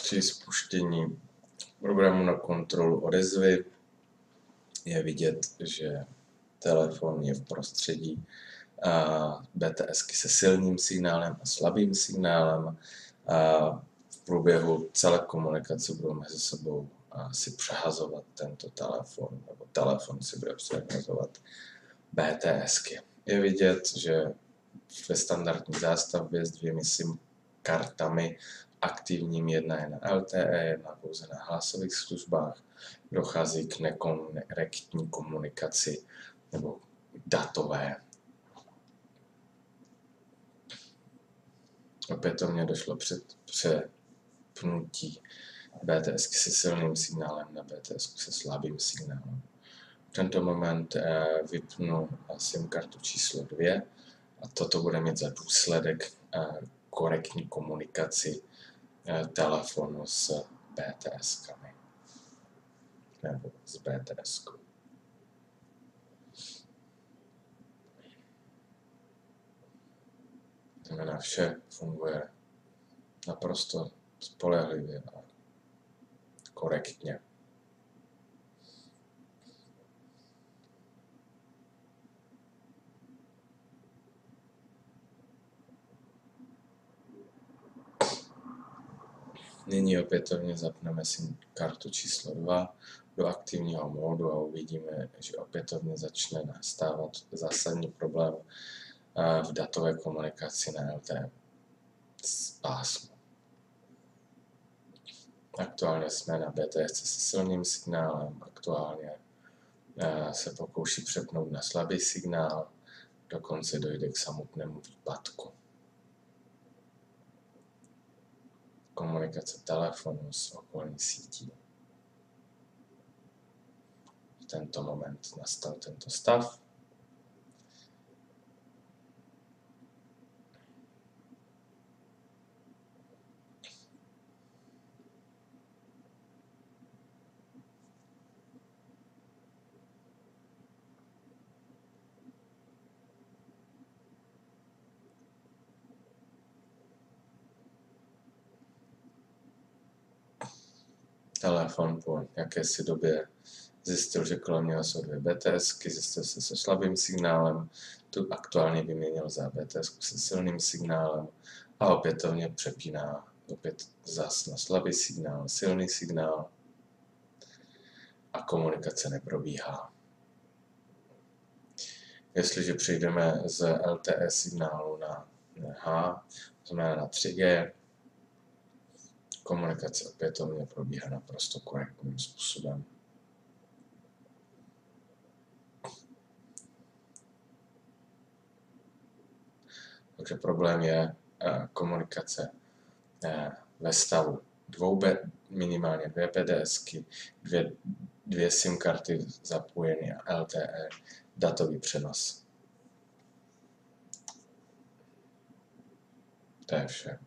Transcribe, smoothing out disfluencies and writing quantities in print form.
Při spuštění programu na kontrolu odezvy je vidět, že telefon je v prostředí BTSky se silným signálem a slabým signálem. V průběhu celé komunikace budou mezi sebou si přehazovat tento telefon, nebo telefon si bude přehazovat BTSky. Je vidět, že ve standardní zástavbě s 2 SIM kartami aktivním jedna je na LTE, jedna pouze na hlasových službách, dochází k nekorektní komunikaci nebo datové. Opětovně došlo přepnutí BTS se silným signálem na BTS se slabým signálem. V tento moment vypnu SIM kartu číslo 2 a toto bude mít za důsledek korektní komunikaci telefonu s BTS-kami nebo s BTS-kou. Znamená, vše funguje naprosto spolehlivě a korektně. Nyní opětovně zapneme SIM kartu číslo 2 do aktivního módu a uvidíme, že opětovně začne nastávat zásadní problém v datové komunikaci na LTE pásmu. Aktuálně jsme na BTS se silným signálem, aktuálně se pokouší přepnout na slabý signál, dokonce dojde k samotnému výpadku. Komunikace telefonu s okolní sítí. V tento moment nastal tento stav. Telefon po jakési době zjistil, že kolem něho jsou 2 BTSky, zjistil se slabým signálem, tu aktuálně vyměnil za BTSku se silným signálem a opětovně přepíná opět zas na slabý signál, silný signál a komunikace neprobíhá. Jestliže přejdeme z LTE signálu na H, to znamená na 3G, komunikace opětovně probíhá naprosto korektním způsobem. Takže problém je komunikace ve stavu minimálně 2 PDSky, 2 SIM karty zapojené a LTE, datový přenos. To je vše.